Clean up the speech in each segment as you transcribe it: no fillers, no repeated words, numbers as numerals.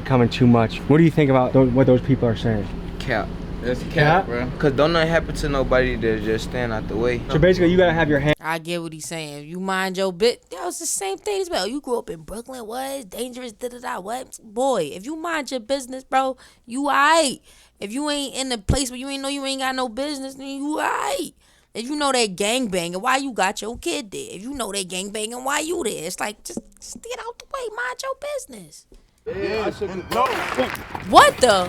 becoming too much. What do you think about what those people are saying? Cap. That's cap, bro. Cause don't nothing happen to nobody that just stand out the way. So basically, you gotta have your hand. I get what he's saying. If you mind your bit, that was the same thing as well. You grew up in Brooklyn, what? It's dangerous, da-da-da, what? Boy, if you mind your business, bro, you aight. If you ain't in the place where you ain't know you ain't got no business, then you aight. If you know they gangbanging, why you got your kid there? If you know they gangbanging, why you there? It's like, just get out the way, mind your business. Yeah, I shouldn't know. What the?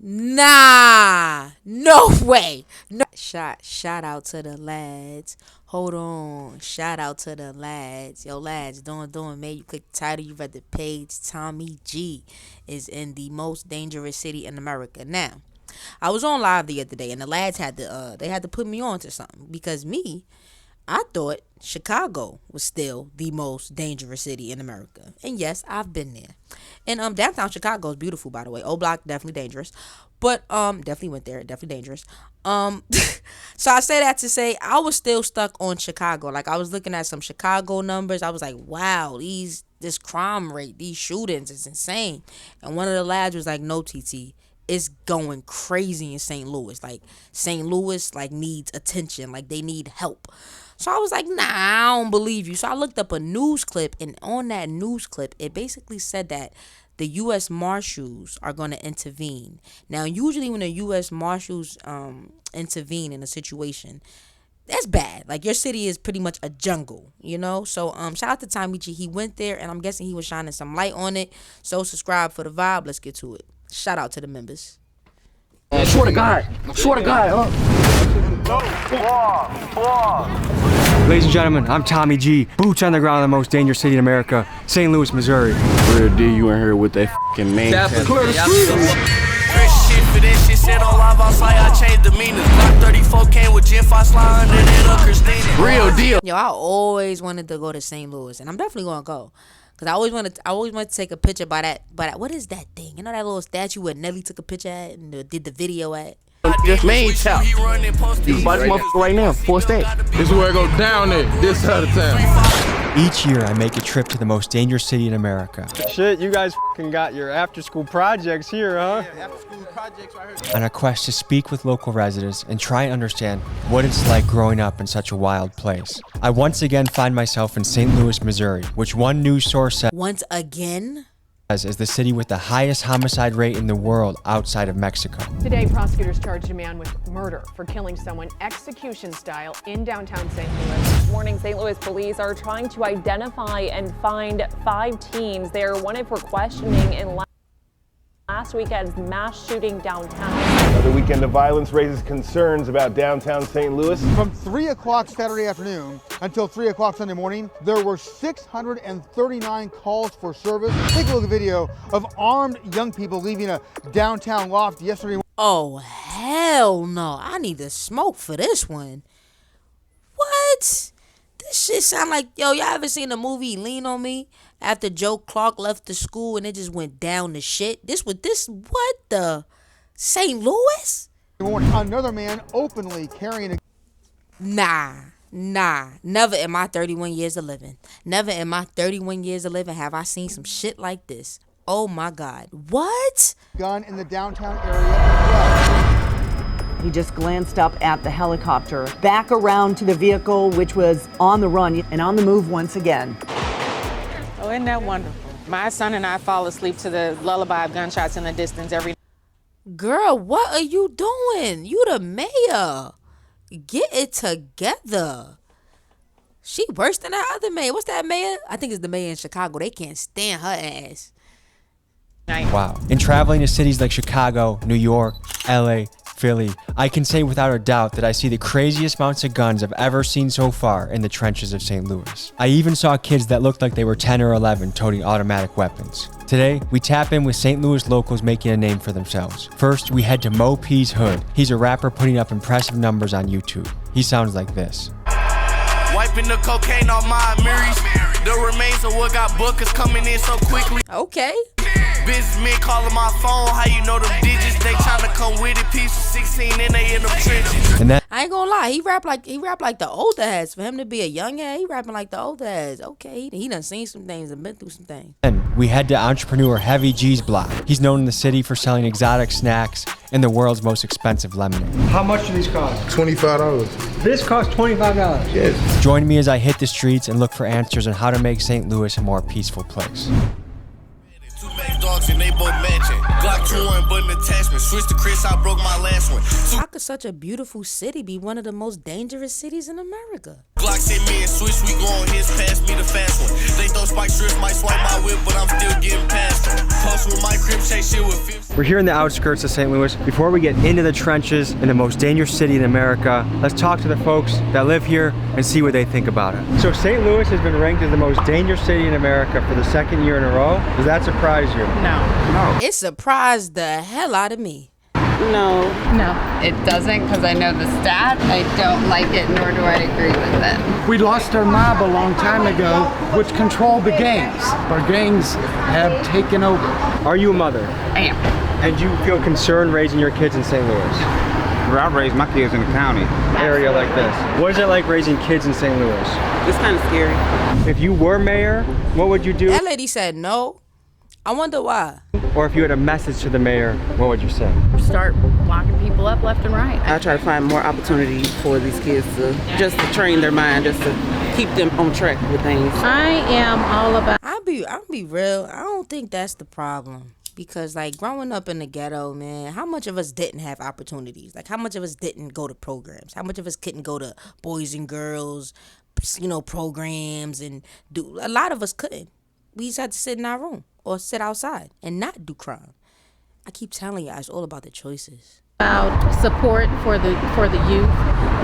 Nah, no way. No. Shout out to the lads. Hold on. Shout out to the lads. Yo, lads, doing, man. You click the title, you read the page. Tommy G is in the most dangerous city in America. Now, I was on live the other day, and the lads had to put me on to something because I thought Chicago was still the most dangerous city in America. And yes, I've been there. And downtown Chicago is beautiful, by the way. O Block, definitely dangerous. But definitely went there, definitely dangerous. So I say that to say I was still stuck on Chicago. Like, I was looking at some Chicago numbers. I was like, wow, this crime rate, these shootings is insane. And one of the lads was like, no, TT, it's going crazy in St. Louis. Like, St. Louis needs attention. Like, they need help. So I was like, nah, I don't believe you. So I looked up a news clip, and on that news clip, it basically said that the U.S. Marshals are going to intervene. Now, usually when the U.S. Marshals intervene in a situation, that's bad. Like, your city is pretty much a jungle, you know? So shout out to Tommy G. He went there, and I'm guessing he was shining some light on it. So subscribe for the vibe. Let's get to it. Shout out to the members. Swear to God, Ladies and gentlemen, I'm Tommy G. Boots on the ground in the most dangerous city in America, St. Louis, Missouri. Real D, you in here with that f***ing man. Clear the street. Shit for this shit, said on live outside, I changed the meanings. Block 34 came with Gen 5 slide under that Christina. Real deal. Yo, I always wanted to go to St. Louis, and I'm definitely gonna go. Cause I always want to take a picture by that what is that thing? You know that little statue where Nelly took a picture at and did the video at? Just main chop. You can buy this motherfucker right now, 4 stacks. This is where it go down there, this side of town. Each year, I make a trip to the most dangerous city in America. Shit, you guys got your after-school projects here, huh? Yeah, after-school projects right here. On a quest to speak with local residents and try and understand what it's like growing up in such a wild place. I once again find myself in St. Louis, Missouri, which one news source says Once again? is the city with the highest homicide rate in the world outside of Mexico. Today, prosecutors charged a man with murder for killing someone execution style in downtown St. Louis. This morning, St. Louis police are trying to identify and find 5 teens. They are wanted for questioning in last weekend's mass shooting downtown. Another weekend of violence raises concerns about downtown St. Louis. From 3 o'clock Saturday afternoon until 3 o'clock Sunday morning, there were 639 calls for service. Take a look at the video of armed young people leaving a downtown loft yesterday. Oh, hell no. I need to smoke for this one. What? This shit sound like, yo, y'all ever seen the movie Lean on Me? After Joe Clark left the school and it just went down to shit. What the? St. Louis? Another man openly carrying a... Nah. Never in my 31 years of living. Never in my 31 years of living have I seen some shit like this. Oh my God. What? Gun in the downtown area as well. He just glanced up at the helicopter, back around to the vehicle, which was on the run and on the move once again. Oh, isn't that wonderful? My son and I fall asleep to the lullaby of gunshots in the distance every... Girl, what are you doing? You the mayor. Get it together. She worse than that other mayor. What's that mayor? I think it's the mayor in Chicago. They can't stand her ass. Wow. In traveling to cities like Chicago, New York, LA, Philly, I can say without a doubt that I see the craziest amounts of guns I've ever seen so far in the trenches of St. Louis. I even saw kids that looked like they were 10 or 11 toting automatic weapons. Today, we tap in with St. Louis locals making a name for themselves. First, we head to Mo P's Hood. He's a rapper putting up impressive numbers on YouTube. He sounds like this. Wiping the cocaine off my mirrors. The remains of what got booked is coming in so quickly. Okay. Businessmen calling my phone, how you know them digits? They tryna come with it, piece of 16 and they in them trenches. And that I ain't gonna lie, he rap like the older heads. For him to be a young head, he rapping like the older heads. Okay, he done seen some things and been through some things. And we head to entrepreneur Heavy G's block. He's known in the city for selling exotic snacks and the world's most expensive lemonade. How much do these cost? $25. This costs $25. Yes. Join me as I hit the streets and look for answers on how to make St. Louis a more peaceful place. Two big dogs and they both matching. Glock 2 button attachment. Switch to Chris, I broke my last one. How could such a beautiful city be one of the most dangerous cities in America? Glock hit me and switch, we go on his, pass me the fast one. They throw spike strips, might swipe my whip, but I'm still getting past them. Post with my crib, chase shit with 50. We're here in the outskirts of St. Louis. Before we get into the trenches in the most dangerous city in America, let's talk to the folks that live here and see what they think about it. So St. Louis has been ranked as the most dangerous city in America for the second year in a row. Does that surprise you? No. It surprised the hell out of me. No. No. It doesn't, because I know the stat. I don't like it, nor do I agree with it. We lost our mob a long time ago, which controlled the gangs. Our gangs have taken over. Are you a mother? I am. And do you feel concerned raising your kids in St. Louis? I raised my kids in the county. Area like this. What is it like raising kids in St. Louis? It's kind of scary. If you were mayor, what would you do? That lady said no. I wonder why. Or if you had a message to the mayor, what would you say? Start locking people up left and right. I try to find more opportunity for these kids to just to train their mind, just to keep them on track with things. I am all about. I'll be real. I don't think that's the problem. Because, like, growing up in the ghetto, man, how much of us didn't have opportunities? Like, how much of us didn't go to programs? How much of us couldn't go to boys and girls, programs and do? A lot of us couldn't. We just had to sit in our room or sit outside and not do crime. I keep telling you, it's all about the choices. About support for the youth,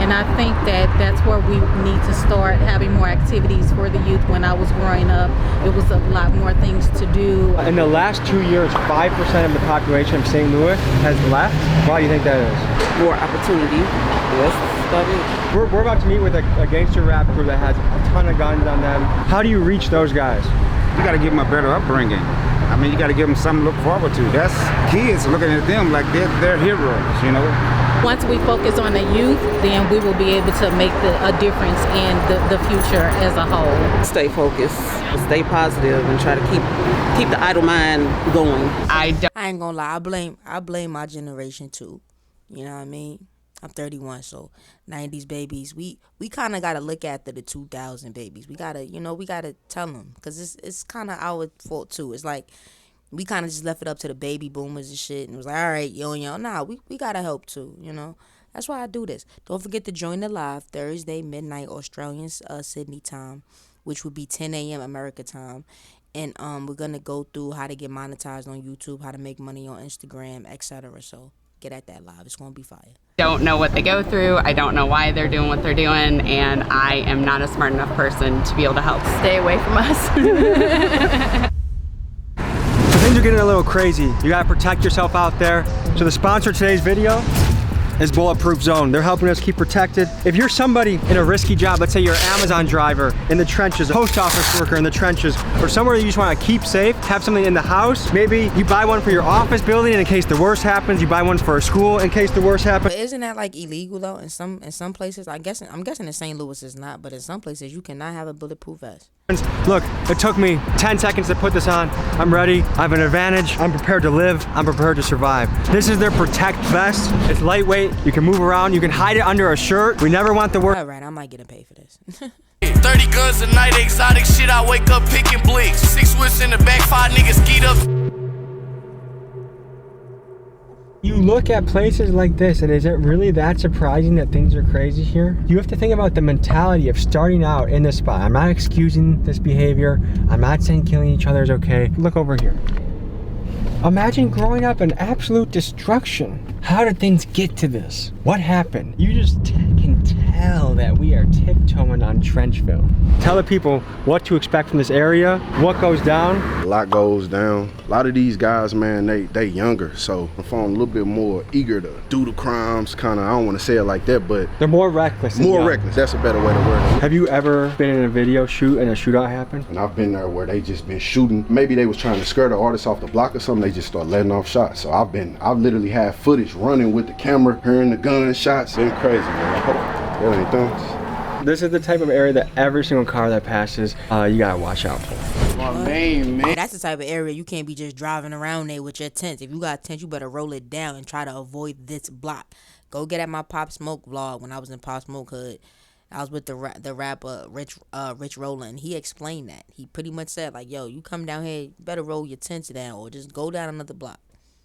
and I think that's where we need to start having more activities for the youth. When I was growing up, it was a lot more things to do. In the last 2 years, 5% of the population of St. Louis has left. Why do you think that is? More opportunity. Yes, We're about to meet with a gangster rap crew that has a ton of guns on them. How do you reach those guys? You got to give them a better upbringing. I mean, you got to give them something to look forward to. That's kids looking at them like they're heroes, you know. Once we focus on the youth, then we will be able to make a difference in the future as a whole. Stay focused, stay positive, and try to keep the idle mind going. I ain't gonna lie, I blame my generation too. You know what I mean? I'm 31, so 90s babies, we kind of got to look after the 2000 babies. We got to tell them, because it's kind of our fault too. It's like we kind of just left it up to the baby boomers and shit, and it was like, all right, yo, nah, we got to help too, That's why I do this. Don't forget to join the live Thursday, midnight, Australian Sydney time, which would be 10 a.m. America time. And we're going to go through how to get monetized on YouTube, how to make money on Instagram, etc. So get at that live. It's going to be fire. Don't know what they go through. I don't know why they're doing what they're doing, and I am not a smart enough person to be able to help. Stay away from us. So things are getting a little crazy. You gotta protect yourself out there. So the sponsor of today's video is Bulletproof Zone. They're helping us keep protected. If you're somebody in a risky job, let's say you're an Amazon driver in the trenches, a post office worker in the trenches, or somewhere you just want to keep safe, have something in the house. Maybe you buy one for your office building in case the worst happens. You buy one for a school in case the worst happens. But isn't that like illegal though? In some places, I'm guessing in St. Louis it's not, but in some places you cannot have a bulletproof vest. Look, it took me 10 seconds to put this on. I'm ready. I have an advantage. I'm prepared to live. I'm prepared to survive. This is their Protect vest. It's lightweight. You can move around. You can hide it under a shirt. We never want the word. All right, I might get paid for this. 30 guns a night, exotic shit. I wake up picking blicks. 6 whips in the back, 5 niggas geet up. You look at places like this, and is it really that surprising that things are crazy here? You have to think about the mentality of starting out in this spot. I'm not excusing this behavior. I'm not saying killing each other is okay. Look over here. Imagine growing up in absolute destruction. How did things get to this? What happened? You just can tell that we are tiptoeing on Trenchville. Tell the people what to expect from this area, what goes down. A lot goes down. A lot of these guys, man, they younger, so I'm feeling a little bit more eager to do the crimes, kind of, I don't want to say it like that, but they're more reckless. More reckless, that's a better way to word it. Have you ever been in a video shoot and a shootout happened? And I've been there where they just been shooting. Maybe they was trying to scare the artist off the block or something, they just start letting off shots. So I've literally had footage running with the camera, hearing the gun shots. Been crazy, man. I hope that ain't things. This is the type of area that every single car that passes, you gotta watch out for. My man. That's the type of area you can't be just driving around there with your tents. If you got tents, you better roll it down and try to avoid this block. Go get at my Pop Smoke vlog when I was in Pop Smoke Hood. I was with the rapper Rich Rollin. He explained that. He pretty much said like, yo, you come down here, you better roll your tents down or just go down another block.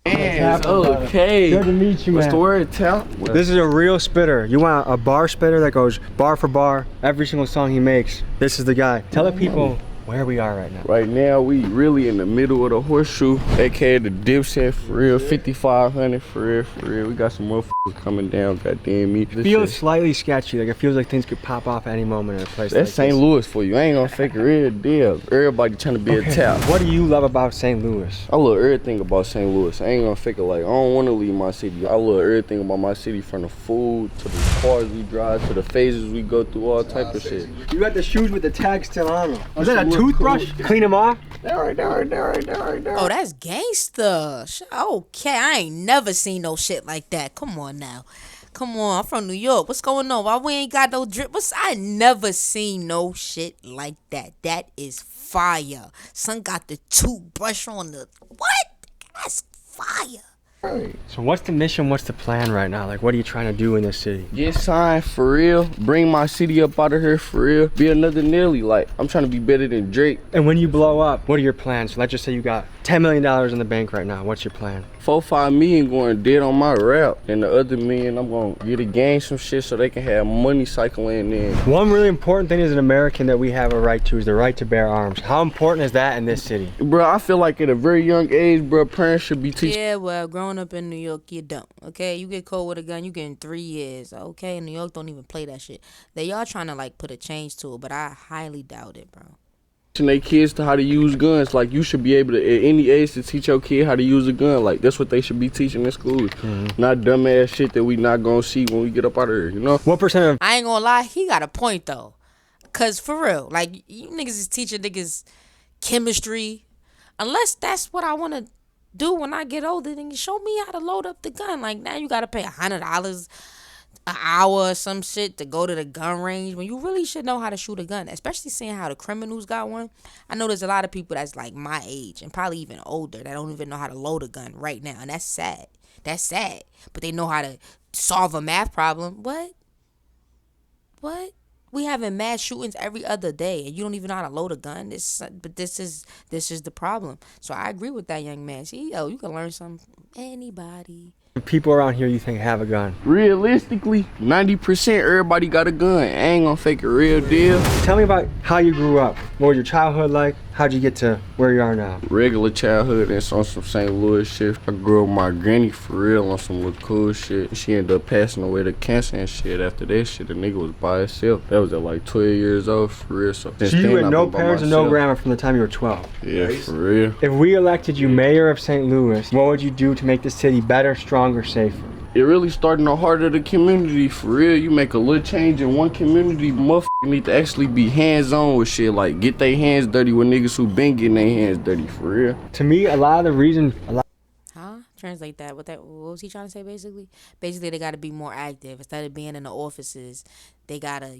Man, okay. Good to meet you, man. What's the word, Tal? This is a real spitter. You want a bar spitter that goes bar for bar, every single song he makes. This is the guy. Tell the people where we are right now. Right now, we really in the middle of the horseshoe, aka the Dipset, for real, 5500 for real. We got some motherfuckers coming down, goddamn me. It feels slightly sketchy, like it feels like things could pop off at any moment in a place That's like St. Louis for you. I ain't gonna fake a real deal. Everybody trying to be a tap. What do you love about St. Louis? I love everything about St. Louis. I ain't gonna fake it, like, I don't wanna leave my city. I love everything about my city, from the food, to the cars we drive, to the phases we go through, all type of shit. You got the shoes with the tag still on them. Is that a toothbrush? Clean them off? Right there. Oh, that's gangster. Okay, I ain't never seen no shit like that. Come on now. Come on, I'm from New York. What's going on? Why we ain't got no drip? I never seen no shit like that. That is fire. Son got the toothbrush on the... What? That's fire. So what's the mission, what's the plan right now? Like, what are you trying to do in this city? Get signed for real, bring my city up out of here for real, be another Nelly. Like, I'm trying to be better than Drake. And when you blow up, what are your plans? So let's just say you got $10 million in the bank right now. What's your plan? 4-5 million going dead on my rap, and the other million I'm gonna get a gang some shit so they can have money cycling in. One really important thing as an American that we have a right to is the right to bear arms. How important is that in this city? Bro, I feel like at a very young age, bro, parents should be teaching. Yeah, well, growing up in New York, you don't. Okay, you get caught with a gun, you get in 3 years. Okay, New York don't even play that shit. They are trying to like put a change to it, but I highly doubt it, bro. Their kids to how to use guns. Like, you should be able to at any age to teach your kid how to use a gun. Like, that's what they should be teaching in schools. Not dumbass shit that we not gonna see when we get up out of here, you know? What percent of... I ain't gonna lie, he got a point though. Cause for real, like, you niggas is teaching niggas chemistry. Unless that's what I wanna do when I get older, then you show me how to load up the gun. Like, now you gotta pay $100 an hour or some shit to go to the gun range when you really should know how to shoot a gun, especially seeing how the criminals got one. I know there's a lot of people that's like my age and probably even older that don't even know how to load a gun right now, and that's sad. That's sad. But they know how to solve a math problem. What? We having mass shootings every other day, and you don't even know how to load a gun. But this is the problem. So I agree with that young man. See, you can learn something from anybody. People around here you think have a gun? Realistically, 90% everybody got a gun. I ain't gonna fake a real deal. Tell me about how you grew up. What was your childhood like? How'd you get to where you are now? Regular childhood and on some St. Louis shit. I grew up with my granny for real on some little cool shit. She ended up passing away to cancer and shit. After that shit, the nigga was by himself. That was at like 12 years old for real. So you had no parents and no grandma from the time you were 12? Yeah, for real. If we elected you mayor of St. Louis, what would you do to make the city better, stronger, safer? It really started in the heart of the community, for real. You make a little change in one community, motherfuckers need to actually be hands-on with shit, like get their hands dirty with niggas who been getting their hands dirty, for real. To me, a lot of the reason... Translate that. What was he trying to say, basically? Basically, they got to be more active. Instead of being in the offices, they got to,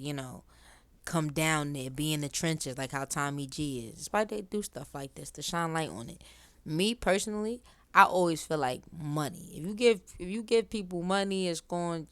come down there, be in the trenches, like how Tommy G is. That's why they do stuff like this, to shine light on it. Me, personally, I always feel like money. If you give people money, it's going,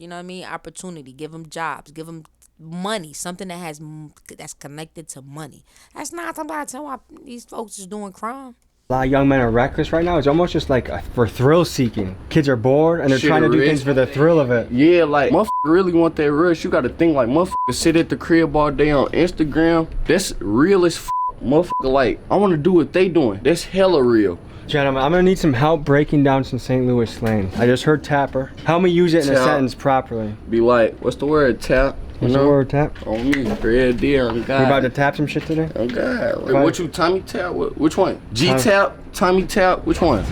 opportunity. Give them jobs. Give them money. Something that's connected to money. That's not somebody why these folks is doing crime. A lot of young men are reckless right now. It's almost just like for thrill seeking. Kids are bored and they're trying to do things for the thrill of it. Yeah, like, motherfucker really want that rush. You gotta think like, motherfucker sit at the crib all day on Instagram. That's real as motherfucker. Like, I wanna do what they doing. That's hella real. Gentlemen, I'm gonna need some help breaking down some St. Louis slang. I just heard tapper. Help me use it in a sentence properly. Be like, what's the word, tap? What's the word, Tap? On me, red deer, on God. We about to tap some shit today? On God. What you, Tommy Tap? Which one? G-Tap? Tommy Tap? Which one?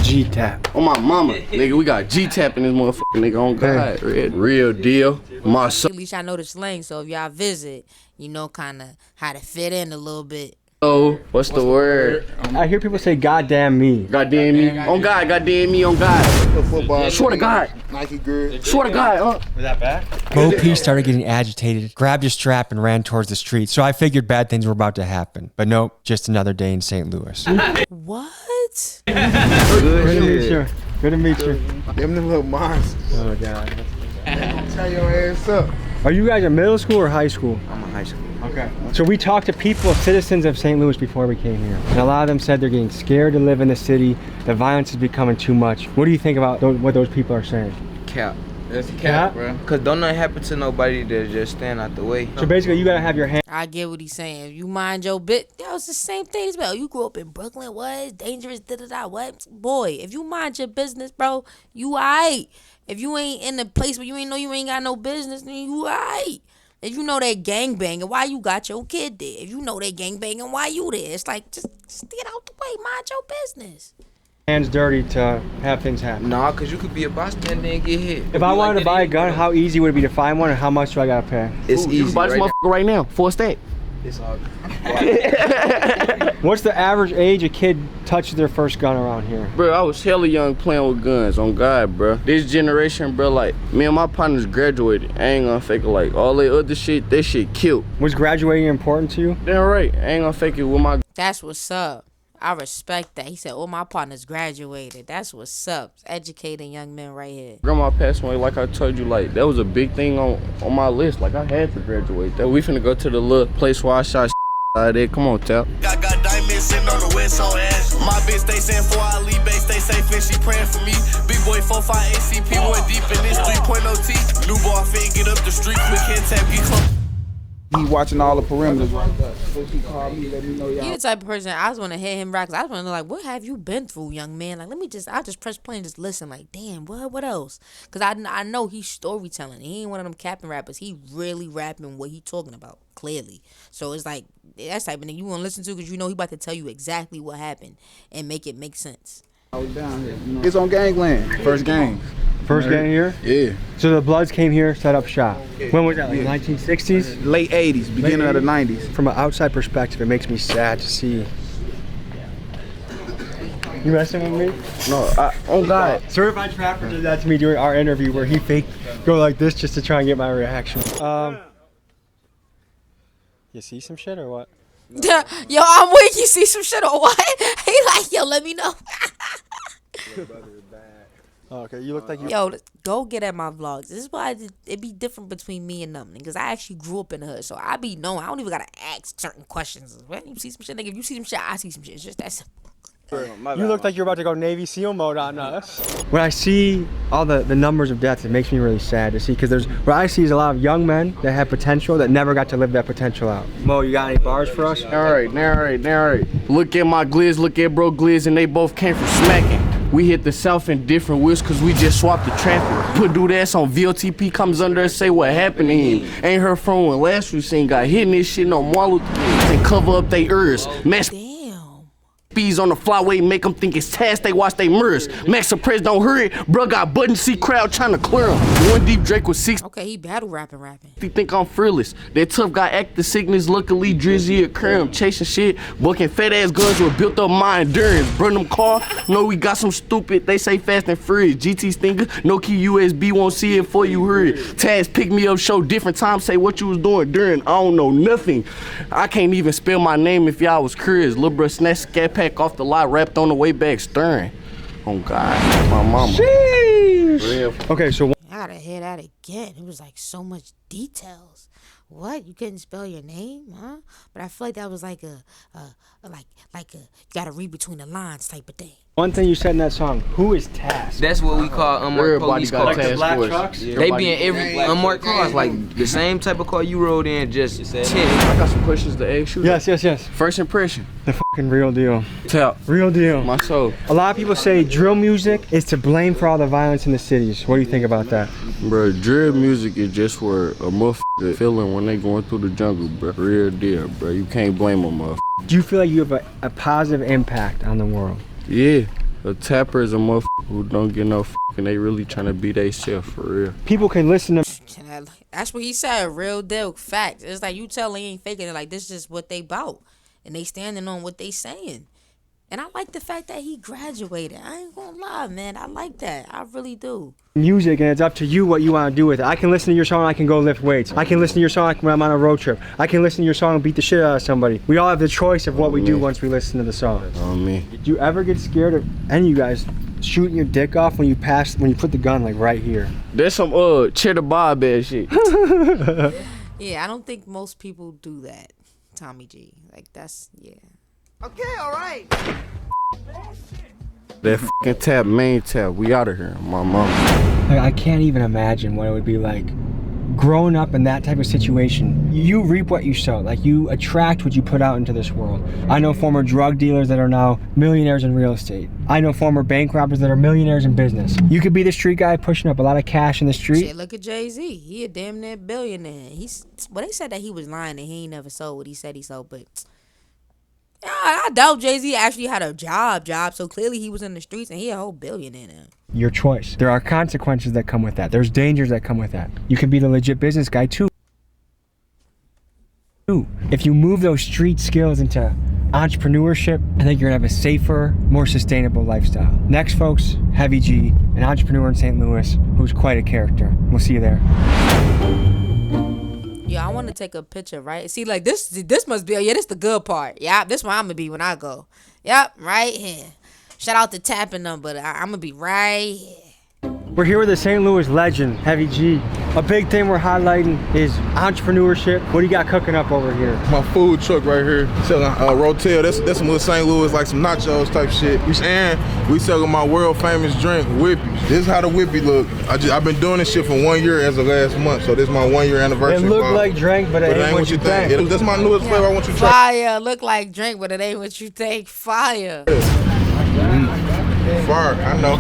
G-Tap. On my mama. Nigga, we got G-Tap in this motherfucker, nigga, on God. Red, real deal. My son. At least I know the slang, so if y'all visit, you know kind of how to fit in a little bit. Oh, what's the word? I hear people say goddamn me. Goddamn me. On God, goddamn me, on God. Football. Swear to God. Nike girl. Swear to God, Was that bad? Bo P started getting agitated, grabbed his strap, and ran towards the street. So I figured bad things were about to happen. But nope, just another day in St. Louis. What? Good to meet you. Good to meet you. Them the little monsters. Oh, God. Tell your ass up. Are you guys in middle school or high school? I'm in high school. Okay. So we talked to people, citizens of St. Louis before we came here. And a lot of them said they're getting scared to live in the city. The violence is becoming too much. What do you think about what those people are saying? Cap. That's cap, bro. Cause don't nothing happen to nobody that just stand out the way. So basically, you gotta have your hand. I get what he's saying. If you mind your bit, that was the same thing as well. You grew up in Brooklyn, what? It's dangerous, da-da-da, what? Boy, if you mind your business, bro, you aight. If you ain't in the place where you ain't know you ain't got no business, then you aight. If you know they gangbanging, why you got your kid there? If you know they gangbanging, why you there? It's like, just get out the way, mind your business. Hands dirty to have things happen. Nah, cause you could be a bystander and get hit. If I wanted to buy a gun, how easy would it be to find one, and how much do I gotta pay? It's easy. You can buy this motherfucker right now for a stack. It's all What's the average age a kid touches their first gun around here? Bro, I was hella young playing with guns, on God, bro. This generation, bro, like, me and my partners graduated. I ain't gonna fake it, like, all that other shit, that shit killed. Was graduating important to you? Damn right, I ain't gonna fake it with my... That's what's up. I respect that. He said, all my partners graduated. That's what's up. Educating young men right here. Grandma passed away, like I told you, like, that was a big thing on my list. Like, I had to graduate. That we finna go to the little place where I shot out there. Come on, Tap. I got diamonds sitting on the west on ash. My bitch, they saying for I leave base, they safe and she praying for me. Big boy 4-5 ACP, went deep in this 3.0 T. New ball fit, get up the street, quick hand tap, get close. He watching all the perimeters right there. So he called me, let me know y'all. He the type of person I just want to hear him rap. I just want to know, like, what have you been through, young man? Like, I'll just press play and just listen. Like, damn, what else? Because I know he's storytelling. He ain't one of them capping rappers. He really rapping what he talking about, clearly. So it's like, that's the type of thing you want to listen to because you know he about to tell you exactly what happened and make it make sense. I was down here. You know. It's on gangland. First gang. First gang here? Yeah. So the Bloods came here, set up shop. When was that, like 1960s? Late 80s, beginning of the 90s. From an outside perspective, it makes me sad to see. You messing with me? No, oh God. Certified Trapper did that to me during our interview where he faked go like this just to try and get my reaction. You see some shit or what? Yo, I'm weak. You see some shit or what? He like, yo, let me know. Oh, okay, you look like you. Yo, go get at my vlogs. This is why it be different between me and them, because I actually grew up in the hood, so I be knowing. I don't even gotta ask certain questions. When you see some shit, nigga, if you see some shit, I see some shit. It's just that simple. You look like you're about to go Navy SEAL mode on us. When I see all the numbers of deaths, it makes me really sad to see, because what I see is a lot of young men that have potential that never got to live that potential out. Mo, you got any bars for us? All right. Look at my glizz, look at bro glizz, and they both came from smacking. We hit the south in different wheels cause we just swapped the traffic. Put dude ass on VLTP, comes under and say what happened to him. Ain't heard from when last we seen got hit in this shit no more and cover up they ears. Max Bees on the flyway make them think it's task, they watch they mirrors. Max Surprise don't hurry, bro got button see crowd trying to clear him. One deep Drake with 6. Okay, he battle rapping. He think I'm fearless. That tough guy act the sickness, luckily Drizzy or Cram chasing shit. Bucking fat ass guns with built up my endurance. Burn them car, no we got some stupid, they say fast and furious. GT stinger, no key USB, won't see it for you hurry. Taz pick me up, show different times, say what you was doing during, I don't know nothing. I can't even spell my name if y'all was curious. Lil' bro snatched scat pack off the lot, wrapped on the way back stirring. Oh God, my mama. Sheesh. Okay, so I gotta hear that again. It was like so much details. what? You couldn't spell your name, huh? But I feel like that was like a you gotta read between the lines type of thing. One thing you said in that song, who is Task? That's what we call unmarked police cars. Like the black trucks? They be in every unmarked cars, like the same type of car you rode in, just 10. I got some questions to ask you. Yes. First impression. The fucking real deal. Tap. Real deal. My soul. A lot of people say drill music is to blame for all the violence in the cities. What do you think about that? Bro, drill music is just for a motherfucker feeling when they going through the jungle, bro. Real deal, bro. You can't blame a motherfucker. Do you feel like you have a positive impact on the world? Yeah. A tapper is a motherfucker who don't get no and they really trying to be they self for real. People can listen to. That's what he said. Real deal facts. It's like you tell they ain't faking it. Like this is what they bout, and they standing on what they saying. And I like the fact that he graduated. I ain't gonna lie, man. I like that. I really do. Music, and it's up to you what you want to do with it. I can listen to your song, I can go lift weights. I can listen to your song when I'm on a road trip. I can listen to your song and beat the shit out of somebody. We all have the choice of what we do once we listen to the song. On me. Did you ever get scared of any of you guys shooting your dick off when you put the gun like right here? There's some cheddar bob ass shit. Yeah, I don't think most people do that, Tommy G. Like that's Okay, all right. That fucking tap, main tap, we out of here, my mama. Like, I can't even imagine what it would be like growing up in that type of situation. You reap what you sow. Like, you attract what you put out into this world. I know former drug dealers that are now millionaires in real estate. I know former bank robbers that are millionaires in business. You could be the street guy pushing up a lot of cash in the street. Shit, look at Jay-Z. He a damn near billionaire. They said that he was lying and he ain't never sold what he said he sold, but yeah, I doubt Jay-Z actually had a job, so clearly he was in the streets and he a whole billionaire now. Your choice. There are consequences that come with that. There's dangers that come with that. You can be the legit business guy too. If you move those street skills into entrepreneurship, I think you're gonna have a safer, more sustainable lifestyle. Next, folks, Heavy G, an entrepreneur in St. Louis who's quite a character. We'll see you there. Yeah, I want to take a picture, right? See, like this must be, this the good part. Yeah, this one I'm gonna be when I go. Yep, right here. Shout out to tapping them, but I'm gonna be right here. We're here with the St. Louis legend, Heavy G. A big thing we're highlighting is entrepreneurship. What do you got cooking up over here? My food truck right here, selling Rotel. That's some little St. Louis, like some nachos type shit. And we selling my world famous drink, Whippy. This is how the Whippy look. I've been doing this shit for 1 year as of last month, so this is my 1 year anniversary. It look like drink, but it ain't what you think. That's my newest flavor. I want you to try. Fire, look like drink, but it ain't what you think. Fire. Fire, I know.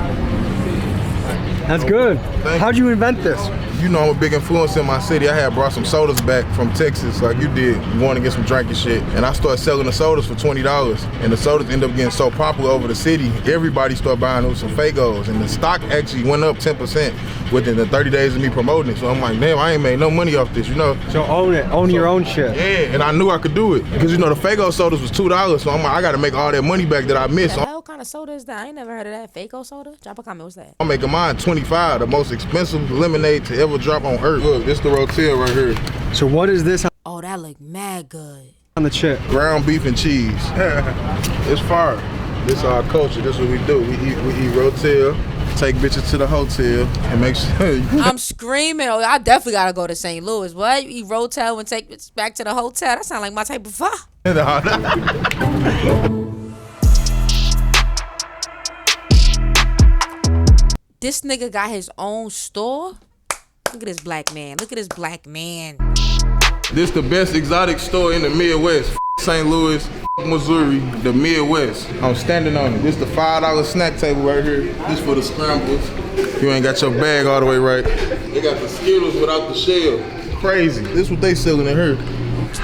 That's good. How'd you invent this? You know I'm a big influence in my city. I had brought some sodas back from Texas like you did. You want to get some drinking shit. And I started selling the sodas for $20. And the sodas ended up getting so popular over the city, everybody started buying them some Fagos. And the stock actually went up 10% within the 30 days of me promoting it. So I'm like, damn, I ain't made no money off this, you know? So own it, own your own shit. Yeah, and I knew I could do it. Because you know, the Fago sodas was $2. So I'm like, I got to make all that money back that I missed. What the hell kind of soda is that? I ain't never heard of that. Fago soda? Drop a comment, what's that? I'm making mine $25, the most expensive lemonade to ever drop on earth. Look, this the Rotel right here. So what is this? Oh, that look mad good. On the chip. Ground beef and cheese. It's fire. This is our culture. This is what we do. We eat Rotel, take bitches to the hotel, and make sure I'm screaming. Oh, I definitely gotta go to St. Louis. What? You eat Rotel and take bitches back to the hotel? That sound like my type of fun. This nigga got his own store? Look at this black man. Look at this black man. This the best exotic store in the Midwest. St. Louis, Missouri, the Midwest. I'm standing on it. This the $5 snack table right here. This for the scrambles. You ain't got your bag all the way right. They got the Skittles without the shell. Crazy. This what they selling in here.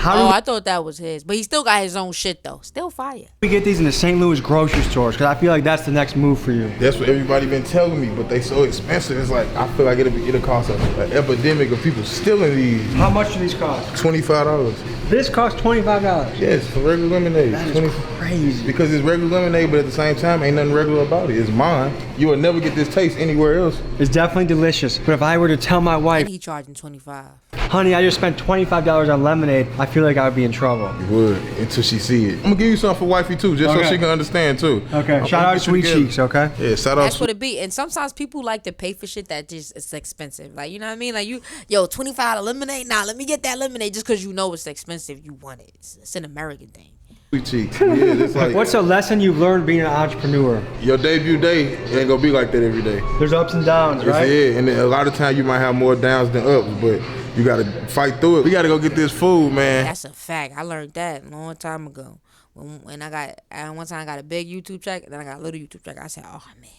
I thought that was his. But he still got his own shit, though. Still fire. We get these in the St. Louis grocery stores, because I feel like that's the next move for you. That's what everybody been telling me, but they so expensive. It's like, I feel like it'll cost an epidemic of people stealing these. How much do these cost? $25. This costs $25? Yes, for regular lemonade. That is crazy. Because it's regular lemonade, but at the same time, ain't nothing regular about it. It's mine. You will never get this taste anywhere else. It's definitely delicious, but if I were to tell my wife... And he charging $25. honey, I just spent $25 on lemonade, I feel like I would be in trouble. You would, until she see it. I'm gonna give you something for wifey too, just so she can understand too. Okay, shout out Sweet Cheeks, okay? Yeah, shout out. That's what it be. And sometimes people like to pay for shit that just it's expensive. Like, you know what I mean? Like, yo, $25 lemonade? Nah, let me get that lemonade just because you know it's expensive. You want it. It's an American thing. Sweet Cheeks. Yeah, it's like, what's a lesson you've learned being an entrepreneur? Your debut day ain't gonna be like that every day. There's ups and downs, right? Yeah, and a lot of times you might have more downs than ups, but you gotta fight through it. We gotta go get this food, man. That's a fact. I learned that a long time ago. When I got, one time I got a big YouTube check, and then I got a little YouTube check. I said, oh, man.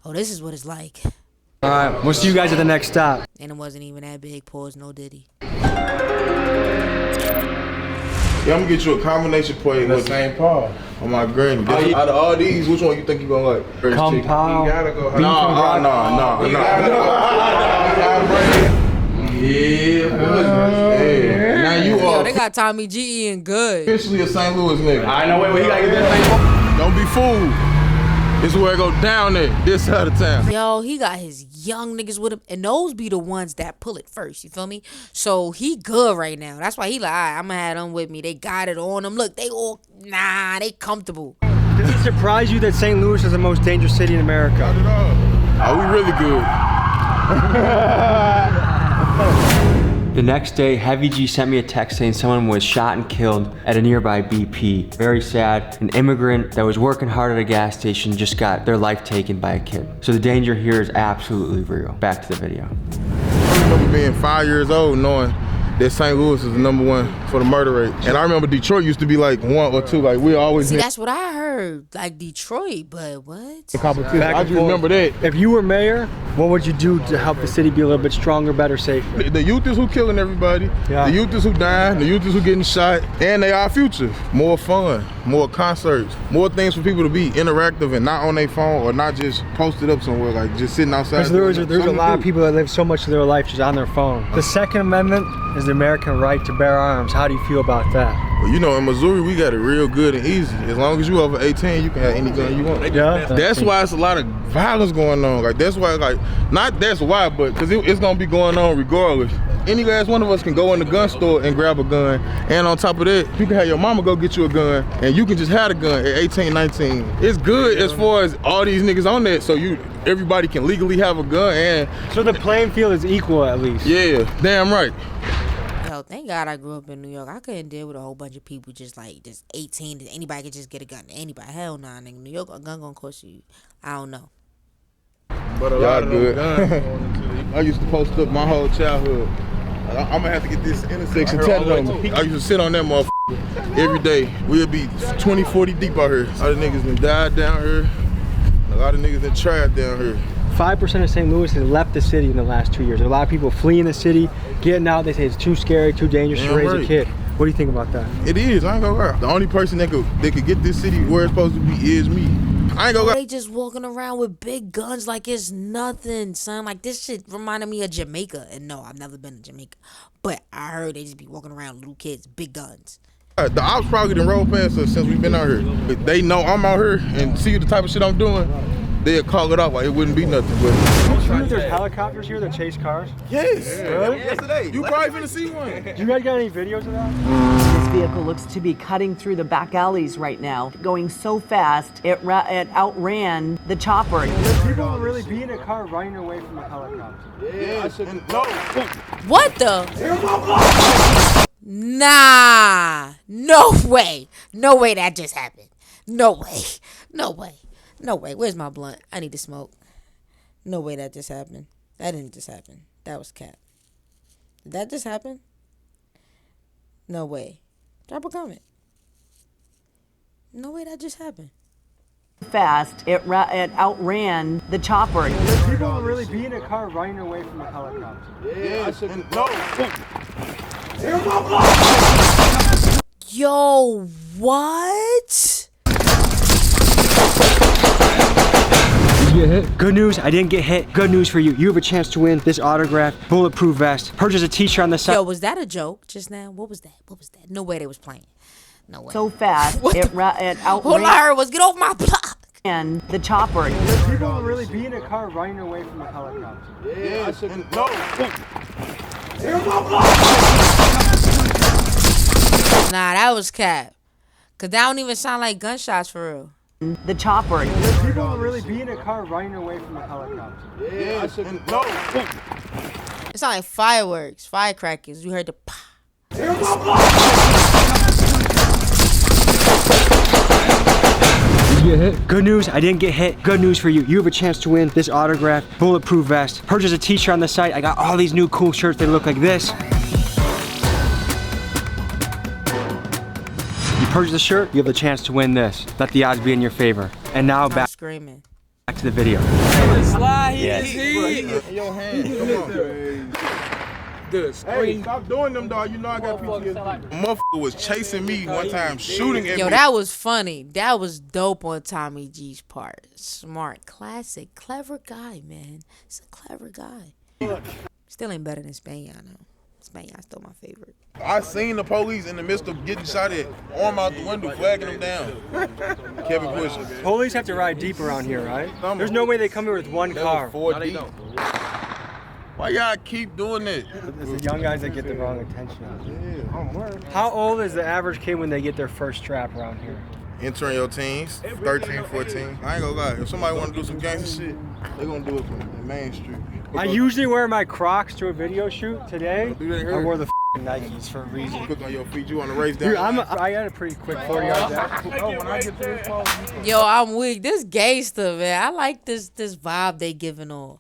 Oh, this is what it's like. All right, we'll see you guys at the next stop. And it wasn't even that big. Pause, no diddy. Yeah, I'm gonna get you a combination plate with St. Paul on my granny. Out of all these, which one you think you gonna like? Kung Pao. You gotta go. No. Yeah, now you are. Yo, they got Tommy G eating good. Officially a St. Louis nigga. I know. Wait, he gotta get that thing. Don't be fooled. This is where it go down there, this side of town. Yo, he got his young niggas with him, and those be the ones that pull it first, you feel me? So he good right now. That's why he like, all right, I'm gonna have them with me. They got it on them. Look, they all, they comfortable. Does it surprise you that St. Louis is the most dangerous city in America? Not at all. Oh, we really good. The next day, Heavy G sent me a text saying someone was shot and killed at a nearby BP. Very sad. An immigrant that was working hard at a gas station just got their life taken by a kid. So the danger here is absolutely real. Back to the video. I remember being 5 years old knowing that St. Louis is the #1 for the murder rate. And I remember Detroit used to be like 1 or 2. Like we always. See, that's what I heard. Like Detroit, but what? I just remember that. If you were mayor, what would you do to help the city be a little bit stronger, better, safer? The youth is who killing everybody. Yeah. The youth is who dying. The youth is who getting shot. And they our future. More fun, more concerts, more things for people to be interactive and not on their phone or not just posted up somewhere, like just sitting outside. Because there's a lot of people that live so much of their life just on their phone. The Second Amendment is the American right to bear arms. How do you feel about that? Well, you know, in Missouri, we got it real good and easy. As long as you over 18, you can have any gun you want. Yeah. That's why it's a lot of violence going on. Like that's why, like, not that's why, but because it's gonna be going on regardless. Any last one of us can go in the gun store and grab a gun, and on top of that, you can have your mama go get you a gun, and you can just have a gun at 18, 19. It's good as far as all these niggas on that, so everybody can legally have a gun, and so the playing field is equal at least. Yeah, damn right. Yo, thank God I grew up in New York. I couldn't deal with a whole bunch of people just 18. Anybody could just get a gun. Anybody, hell nah, nigga. New York, a gun gonna cost you. I don't know. But a lot of good. I used to post up my whole childhood. I'm gonna have to get this intersection tatted on me. I used to sit on that motherfucker every day. We'll be 20, 40 deep out here. A lot of niggas done died down here. A lot of niggas done tried down here. 5% of St. Louis has left the city in the last 2 years. A lot of people fleeing the city, getting out. They say it's too scary, too dangerous to raise a kid. What do you think about that? It is. I ain't gonna lie. The only person that could get this city where it's supposed to be is me. I ain't gonna lie. They just walking around with big guns like it's nothing, son. Like this shit reminded me of Jamaica. And no, I've never been to Jamaica, but I heard they just be walking around with little kids, big guns. The ops probably done rolled past us since we've been out here. If they know I'm out here and see the type of shit I'm doing, they'll call it off like it wouldn't be nothing. But there's helicopters here that chase cars? Yes. Really? Yesterday. You probably finna see one. Do you guys got any videos of that? This vehicle looks to be cutting through the back alleys right now, going so fast it outran the chopper. People really be in a car running away from a helicopter. Yeah. No. What the? Nah. No way. No way that just happened. No way. No way. No way. Where's my blunt? I need to smoke. No way that just happened. That didn't just happen. That was cap. Did that just happen? No way. Drop a comment. No way that just happened. Fast it outran the chopper. People really be in a car running away from a helicopter. Yeah. No. Yo, what? Did you get hit? Good news, I didn't get hit. Good news for you. You have a chance to win this autographed bulletproof vest. Purchase a t-shirt on the side. Yo, was that a joke just now? What was that? What was that? No way they was playing. No way. So fast it outran. All I heard was get off my block. And the chopper. People really be in a car running away from a helicopter. Yeah. Nah, that was cap. Cause that don't even sound like gunshots for real. The chopper. People will really be in a car running away from a helicopter. Yeah, It sound like fireworks, firecrackers. You heard the pop. Did you get hit? Good news, I didn't get hit. Good news for you. You have a chance to win this autographed bulletproof vest. Purchase a t-shirt on the site. I got all these new cool shirts. They look like this. You purchase the shirt, you have the chance to win this. Let the odds be in your favor. And now back to the video. Slide his your hand. Come on. Hey, stop doing them, dog. You know I got PTSD. Motherfucker was chasing me one time, shooting at me. Yo, that was funny. That was dope on Tommy G's part. Smart, classic, clever guy, man. He's a clever guy. Still ain't better than Spaniard, though. Spaniard's still my favorite. I seen the police in the midst of getting shot at, arm out the window, flagging them down. Kevin pushing. Police have to ride deep around here, right? There's no way they come here with one car. No, they don't. Why y'all keep doing it? It's the young guys that get the wrong attention. Yeah. How old is the average kid when they get their first strap around here? Entering your teens, 13, 14. I ain't gonna lie, if somebody wanna do some gangster shit, they gonna do it from the main street. I usually wear my Crocs to a video shoot. Today, I wore the Nikes for a reason. Quick on your feet, you wanna race down? Dude, I got a pretty quick 40 yard dash. Oh, when I get to this pole, Yo, I'm weak. This gangster, man. I like this vibe they giving off.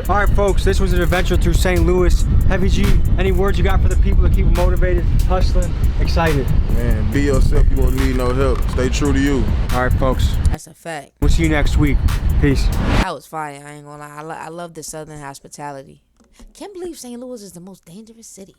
All right, folks, this was an adventure through St. Louis. Heavy G, any words you got for the people to keep them motivated, hustling, excited? Man, be yourself. You won't need no help. Stay true to you. All right, folks. That's a fact. We'll see you next week. Peace. That was fire. I ain't gonna lie. I love the Southern hospitality. Can't believe St. Louis is the most dangerous city.